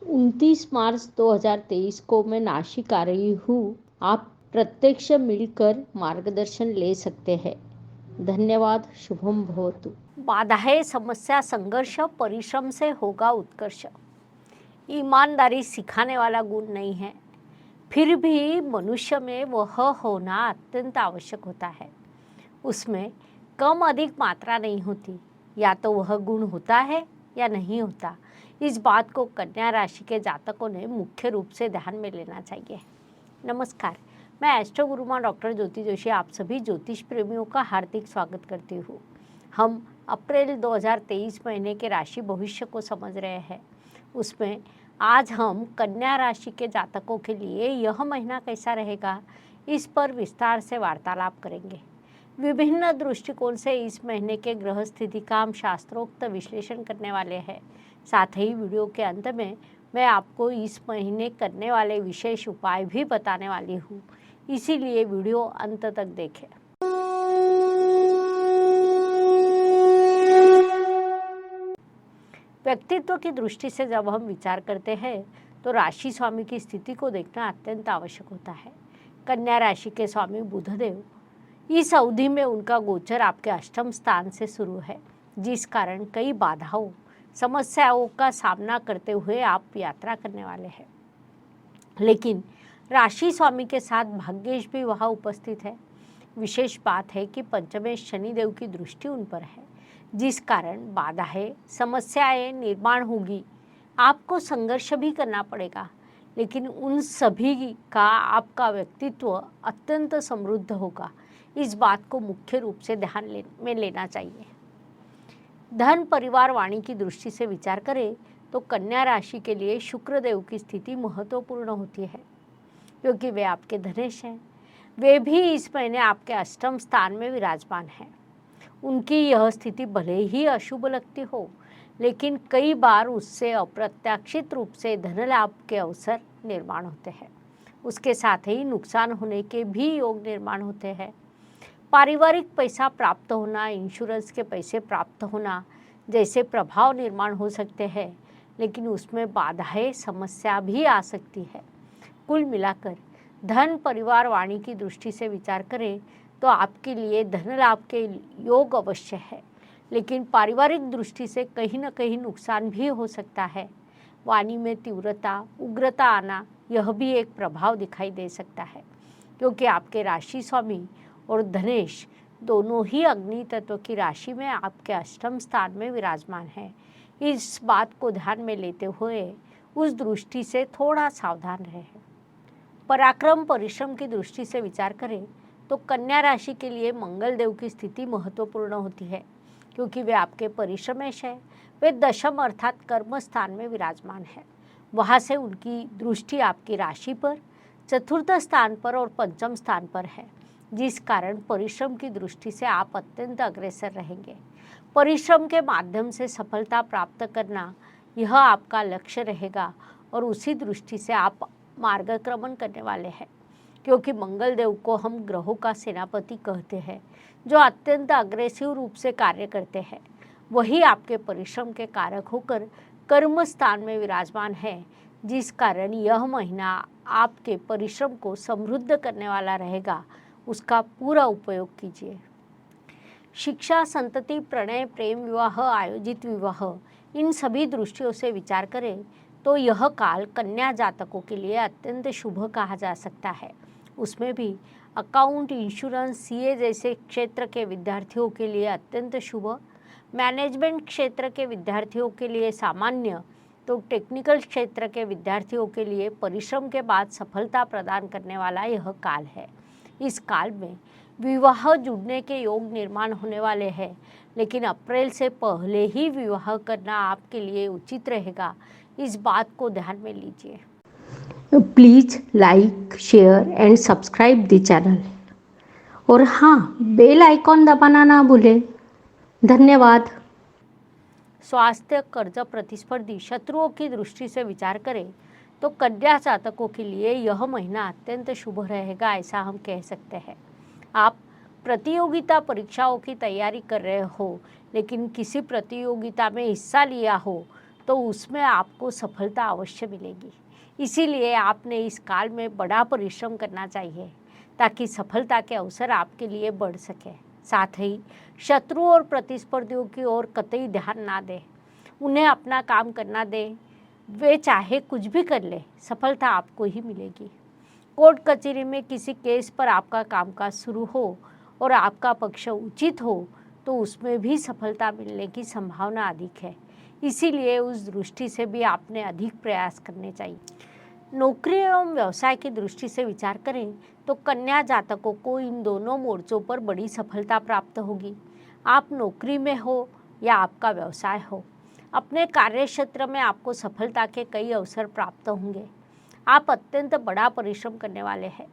29 मार्च 2023 को मैं नासिक आ रही हूँ। आप प्रत्यक्ष मिलकर मार्गदर्शन ले सकते हैं। धन्यवाद। शुभम भवतु। बाधाएं, समस्या, संघर्ष, परिश्रम से होगा उत्कर्ष। ईमानदारी सिखाने वाला गुण नहीं है, फिर भी मनुष्य में वह होना अत्यंत आवश्यक होता है। उसमें कम अधिक मात्रा नहीं होती, या तो वह गुण होता है या नहीं होता। इस बात को कन्या राशि के जातकों ने मुख्य रूप से ध्यान में लेना चाहिए। नमस्कार, मैं एस्ट्रो गुरुमा डॉक्टर ज्योति जोशी आप सभी ज्योतिष प्रेमियों का हार्दिक स्वागत करती हूँ। हम अप्रैल 2023 महीने के राशि भविष्य को समझ रहे हैं। उसमें आज हम कन्या राशि के जातकों के लिए यह महीना कैसा रहेगा, इस पर विस्तार से वार्तालाप करेंगे। विभिन्न दृष्टिकोण से इस महीने के ग्रह स्थिति का हम शास्त्रोक्त विश्लेषण करने वाले हैं। साथ ही वीडियो के अंत में मैं आपको इस महीने करने वाले विशेष उपाय भी बताने वाली हूँ, इसीलिए वीडियो अंत तक देखें। व्यक्तित्व की दृष्टि से जब हम विचार करते हैं तो राशि स्वामी की स्थिति को देखना अत्यंत आवश्यक होता है। कन्या राशि के स्वामी बुधदेव, इस अवधि में उनका गोचर आपके अष्टम स्थान से शुरू है, जिस कारण कई बाधाओं, समस्याओं का सामना करते हुए आप यात्रा करने वाले हैं। लेकिन राशि स्वामी के साथ भाग्येश भी वहाँ उपस्थित है। विशेष बात है कि पंचमेश शनिदेव की दृष्टि उन पर है, जिस कारण बाधाएं, समस्याएं निर्माण होगी। आपको संघर्ष भी करना पड़ेगा, लेकिन उन सभी का आपका व्यक्तित्व अत्यंत समृद्ध होगा। इस बात को मुख्य रूप से ध्यान में लेना चाहिए। धन, परिवार, वाणी की दृष्टि से विचार करें तो कन्या राशि के लिए शुक्रदेव की स्थिति महत्वपूर्ण होती है, क्योंकि वे आपके धनेश हैं। वे भी इस महीने आपके अष्टम स्थान में विराजमान हैं। उनकी यह स्थिति भले ही अशुभ लगती हो, लेकिन कई बार उससे अप्रत्याशित रूप से धन लाभ के अवसर निर्माण होते हैं। उसके साथ ही नुकसान होने के भी योग निर्माण होते हैं। पारिवारिक पैसा प्राप्त होना, इंश्योरेंस के पैसे प्राप्त होना जैसे प्रभाव निर्माण हो सकते हैं, लेकिन उसमें बाधाएं, समस्या भी आ सकती है। कुल मिलाकर धन, परिवार, वाणी की दृष्टि से विचार करें तो आपके लिए धन लाभ के योग अवश्य है, लेकिन पारिवारिक दृष्टि से कहीं न कहीं नुकसान भी हो सकता है। वाणी में तीव्रता, उग्रता आना, यह भी एक प्रभाव दिखाई दे सकता है, क्योंकि आपके राशि स्वामी और धनेश दोनों ही अग्नि तत्व की राशि में आपके अष्टम स्थान में विराजमान है। इस बात को ध्यान में लेते हुए उस दृष्टि से थोड़ा सावधान रहें। पराक्रम, परिश्रम की दृष्टि से विचार करें तो कन्या राशि के लिए मंगल देव की स्थिति महत्वपूर्ण होती है, क्योंकि वे आपके परिश्रमेश है। वे दशम अर्थात कर्म स्थान में विराजमान है। वहाँ से उनकी दृष्टि आपकी राशि पर, चतुर्थ स्थान पर और पंचम स्थान पर है, जिस कारण परिश्रम की दृष्टि से आप अत्यंत अग्रसर रहेंगे। परिश्रम के माध्यम से सफलता प्राप्त करना यह आपका लक्ष्य रहेगा, और उसी दृष्टि से आप मार्गक्रमण करने वाले हैं, क्योंकि मंगल देव को हम ग्रहों का सेनापति कहते हैं, जो अत्यंत अग्रेसिव रूप से कार्य करते हैं। वही आपके परिश्रम के कारक होकर कर्म स्थान में विराजमान है, जिस कारण यह महीना आपके परिश्रम को समृद्ध करने वाला रहेगा। उसका पूरा उपयोग कीजिए। शिक्षा, संतति, प्रणय, प्रेम विवाह, आयोजित विवाह, इन सभी दृष्टियों से विचार करें तो यह काल कन्या जातकों के लिए अत्यंत शुभ कहा जा सकता है। उसमें भी अकाउंट, इंश्योरेंस, सीए जैसे क्षेत्र के विद्यार्थियों के लिए अत्यंत शुभ, मैनेजमेंट क्षेत्र के विद्यार्थियों के लिए सामान्य, तो टेक्निकल क्षेत्र के विद्यार्थियों के लिए परिश्रम के बाद सफलता प्रदान करने वाला यह काल है। इस काल में विवाह जुड़ने के योग निर्माण होने वाले हैं, लेकिन अप्रैल से पहले ही विवाह करना आपके लिए उचित रहेगा। इस बात को ध्यान में लीजिए। Please like, share and subscribe the channel, और हाँ, बेल आइकॉन दबाना ना भूलें। धन्यवाद। स्वास्थ्य, कर्ज, प्रतिस्पर्धी, शत्रुओं की दृष्टि से विचार करें तो कन्या जातकों के लिए यह महीना अत्यंत शुभ रहेगा, ऐसा हम कह सकते हैं। आप प्रतियोगिता परीक्षाओं की तैयारी कर रहे हो, लेकिन किसी प्रतियोगिता में हिस्सा लिया हो तो उसमें आपको सफलता अवश्य मिलेगी। इसीलिए आपने इस काल में बड़ा परिश्रम करना चाहिए ताकि सफलता के अवसर आपके लिए बढ़ सके। साथ ही शत्रु और प्रतिस्पर्धियों की ओर कतई ध्यान ना दें, उन्हें अपना काम करना दें। वे चाहे कुछ भी कर ले, सफलता आपको ही मिलेगी। कोर्ट कचहरी में किसी केस पर आपका कामकाज शुरू हो और आपका पक्ष उचित हो तो उसमें भी सफलता मिलने की संभावना अधिक है। इसीलिए उस दृष्टि से भी आपने अधिक प्रयास करने चाहिए। नौकरी एवं व्यवसाय की दृष्टि से विचार करें तो कन्या जातकों को इन दोनों मोर्चों पर बड़ी सफलता प्राप्त होगी। आप नौकरी में हो या आपका व्यवसाय हो, अपने कार्य क्षेत्र में आपको सफलता के कई अवसर प्राप्त होंगे। आप अत्यंत बड़ा परिश्रम करने वाले हैं,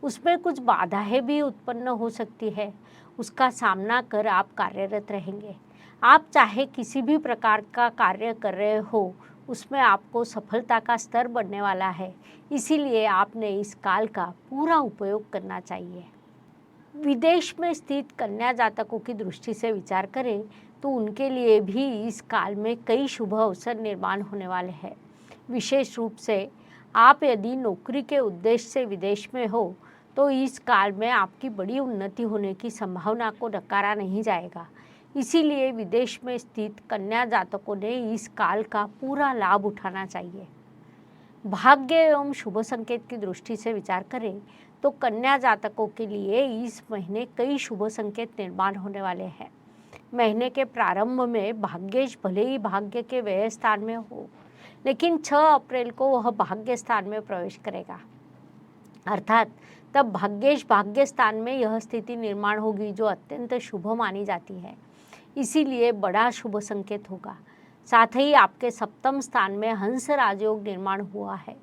उसमें कुछ बाधाएं भी उत्पन्न हो सकती है, उसका सामना कर आप कार्यरत रहेंगे। आप चाहे किसी भी प्रकार का कार्य कर रहे हो, उसमें आपको सफलता का स्तर बढ़ने वाला है। इसीलिए आपने इस काल का पूरा उपयोग करना चाहिए। विदेश में स्थित कन्या जातकों की दृष्टि से विचार करें तो उनके लिए भी इस काल में कई शुभ अवसर निर्माण होने वाले हैं। विशेष रूप से आप यदि नौकरी के उद्देश्य से विदेश में हो तो इस काल में आपकी बड़ी उन्नति होने की संभावना को नकारा नहीं जाएगा। इसीलिए विदेश में स्थित कन्या जातकों ने इस काल का पूरा लाभ उठाना चाहिए। भाग्य एवं शुभ संकेत की दृष्टि से विचार करें तो कन्या जातकों के लिए इस महीने कई शुभ संकेत निर्माण होने वाले हैं। महीने के प्रारंभ में भाग्येश भले ही भाग्य के व्यय स्थान में हो, लेकिन 6 अप्रैल को वह भाग्य स्थान में प्रवेश करेगा। अर्थात तब भाग्येश भाग्य स्थान में यह स्थिति निर्माण होगी जो अत्यंत शुभ मानी जाती है। इसीलिए बड़ा शुभ संकेत होगा। साथ ही आपके सप्तम स्थान में हंस राजयोग निर्माण हुआ है,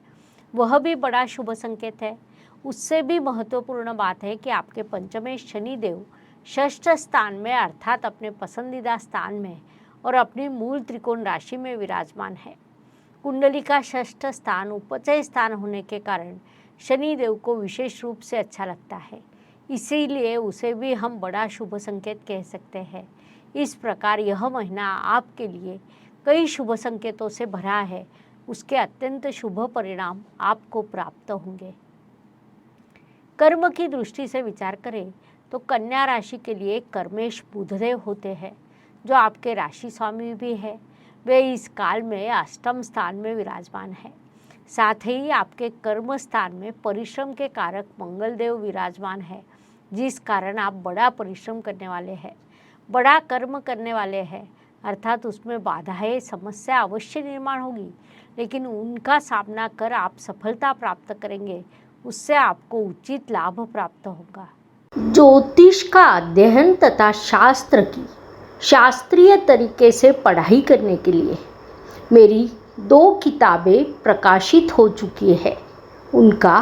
वह भी बड़ा शुभ संकेत है। उससे भी महत्वपूर्ण बात है कि आपके पंचमे शनिदेव षष्ठ स्थान में अर्थात अपने पसंदीदा स्थान में और अपनी मूल त्रिकोण राशि में विराजमान है। कुंडली का षष्ठ स्थान उपचय स्थान होने के कारण शनिदेव को विशेष रूप से अच्छा लगता है, इसीलिए उसे भी हम बड़ा शुभ संकेत कह सकते हैं। इस प्रकार यह महीना आपके लिए कई शुभ संकेतों से भरा है, उसके अत्यंत शुभ परिणाम आपको प्राप्त होंगे। कर्म की दृष्टि से विचार करें तो कन्या राशि के लिए कर्मेश बुधदेव होते हैं, जो आपके राशि स्वामी भी है। वे इस काल में अष्टम स्थान में विराजमान है। साथ ही आपके कर्म स्थान में परिश्रम के कारक मंगलदेव विराजमान है, जिस कारण आप बड़ा परिश्रम करने वाले हैं, बड़ा कर्म करने वाले हैं। अर्थात उसमें बाधाएं समस्या अवश्य निर्माण होगी, लेकिन उनका सामना कर आप सफलता प्राप्त करेंगे, उससे आपको उचित लाभ प्राप्त होगा। ज्योतिष का अध्ययन तथा शास्त्र की शास्त्रीय तरीके से पढ़ाई करने के लिए मेरी 2 किताबें प्रकाशित हो चुकी है, उनका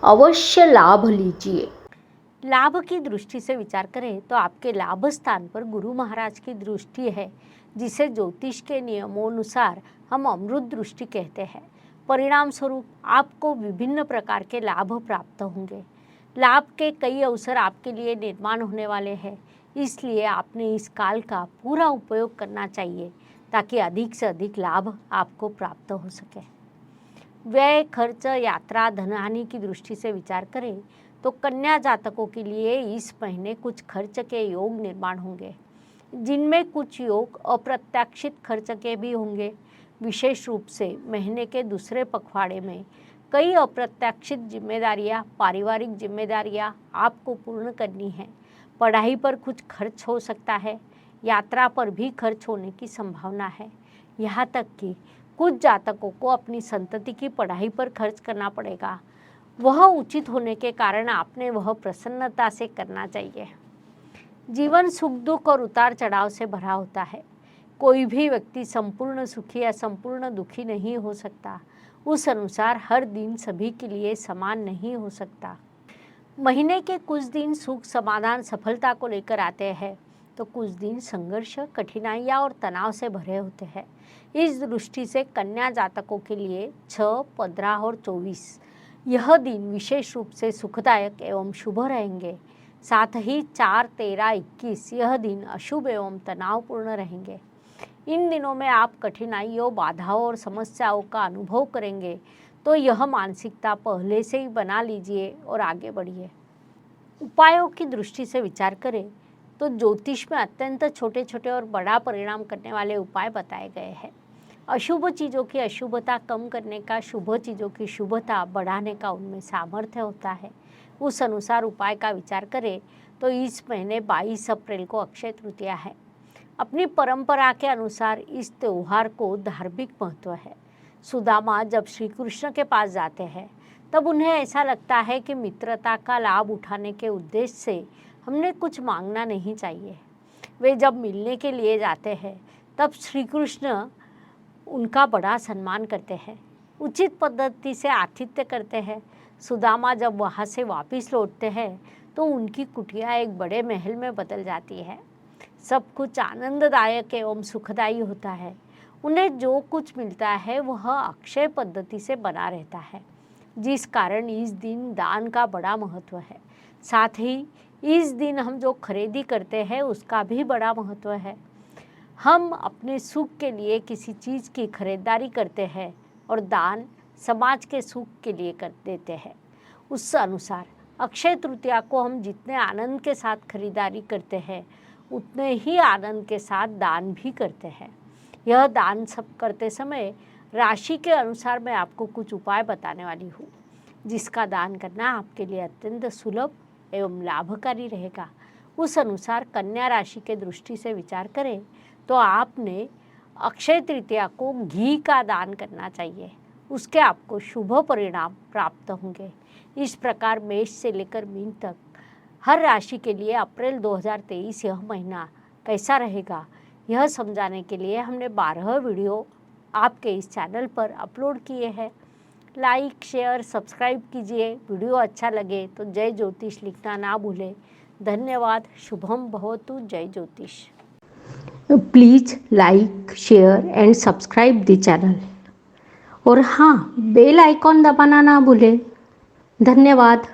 अवश्य लाभ लीजिए। लाभ की दृष्टि से विचार करें तो आपके लाभ स्थान पर गुरु महाराज की दृष्टि है, जिसे ज्योतिष के नियमों अनुसार हम अमृत दृष्टि कहते हैं। परिणाम स्वरूप आपको विभिन्न प्रकार के लाभ प्राप्त होंगे। लाभ के कई अवसर आपके लिए निर्माण होने वाले हैं, इसलिए आपने इस काल का पूरा उपयोग करना चाहिए ताकि अधिक से अधिक लाभ आपको प्राप्त हो सके। व्यय, खर्च, यात्रा, धनहानि की दृष्टि से विचार करें तो कन्या जातकों के लिए इस महीने कुछ खर्च के योग निर्माण होंगे, जिनमें कुछ योग अप्रत्याशित खर्च के भी होंगे। विशेष रूप से महीने के दूसरे पखवाड़े में कई अप्रत्याशित जिम्मेदारियां, पारिवारिक जिम्मेदारियां आपको पूर्ण करनी है। पढ़ाई पर कुछ खर्च हो सकता है, यात्रा पर भी खर्च होने की संभावना है। यहाँ तक कि कुछ जातकों को अपनी संतति की पढ़ाई पर खर्च करना पड़ेगा। वह उचित होने के कारण आपने वह प्रसन्नता से करना चाहिए। जीवन सुख दुख और उतार चढ़ाव से भरा होता है। कोई भी व्यक्ति संपूर्ण सुखी या संपूर्ण दुखी नहीं हो सकता। उस अनुसार हर दिन सभी के लिए समान नहीं हो सकता। महीने के कुछ दिन सुख, समाधान, सफलता को लेकर आते हैं तो कुछ दिन संघर्ष, कठिनाइयाँ और तनाव से भरे होते हैं। इस दृष्टि से कन्या जातकों के लिए 6, 15 और 24 यह दिन विशेष रूप से सुखदायक एवं शुभ रहेंगे। साथ ही 4, 13, 21 यह दिन अशुभ एवं तनावपूर्ण रहेंगे। इन दिनों में आप कठिनाइयों, बाधाओं और समस्याओं का अनुभव करेंगे, तो यह मानसिकता पहले से ही बना लीजिए और आगे बढ़िए। उपायों की दृष्टि से विचार करें तो ज्योतिष में अत्यंत छोटे छोटे और बड़ा परिणाम करने वाले उपाय बताए गए हैं। अशुभ चीज़ों की अशुभता कम करने का, शुभ चीज़ों की शुभता बढ़ाने का उनमें सामर्थ्य होता है। उस अनुसार उपाय का विचार करें तो इस महीने 22 अप्रैल को अक्षय तृतीया है। अपनी परंपरा के अनुसार इस त्यौहार को धार्मिक महत्व है। सुदामा जब श्री कृष्ण के पास जाते हैं तब उन्हें ऐसा लगता है कि मित्रता का लाभ उठाने के उद्देश्य से हमने कुछ मांगना नहीं चाहिए। वे जब मिलने के लिए जाते हैं तब श्री कृष्ण उनका बड़ा सम्मान करते हैं, उचित पद्धति से आतिथ्य करते हैं। सुदामा जब वहाँ से वापस लौटते हैं तो उनकी कुटिया एक बड़े महल में बदल जाती है। सब कुछ आनंददायक एवं सुखदायी होता है। उन्हें जो कुछ मिलता है वह अक्षय पद्धति से बना रहता है, जिस कारण इस दिन दान का बड़ा महत्व है। साथ ही इस दिन हम जो खरीदी करते हैं उसका भी बड़ा महत्व है। हम अपने सुख के लिए किसी चीज़ की खरीदारी करते हैं और दान समाज के सुख के लिए कर देते हैं। उस अनुसार अक्षय तृतीया को हम जितने आनंद के साथ खरीदारी करते हैं उतने ही आनंद के साथ दान भी करते हैं। यह दान सब करते समय राशि के अनुसार मैं आपको कुछ उपाय बताने वाली हूँ, जिसका दान करना आपके लिए अत्यंत सुलभ एवं लाभकारी रहेगा। उस अनुसार कन्या राशि के दृष्टि से विचार करें तो आपने अक्षय तृतीया को घी का दान करना चाहिए। उसके आपको शुभ परिणाम प्राप्त होंगे। इस प्रकार मेष से लेकर मीन तक हर राशि के लिए अप्रैल 2023 यह महीना कैसा रहेगा, यह समझाने के लिए हमने 12 वीडियो आपके इस चैनल पर अपलोड किए हैं। लाइक, शेयर, सब्सक्राइब कीजिए। वीडियो अच्छा लगे तो जय ज्योतिष लिखना ना भूलें। धन्यवाद। शुभम भवतु। जय ज्योतिष। Please like, share and subscribe the channel. और हाँ, बेल आइकॉन दबाना ना भूलें। धन्यवाद।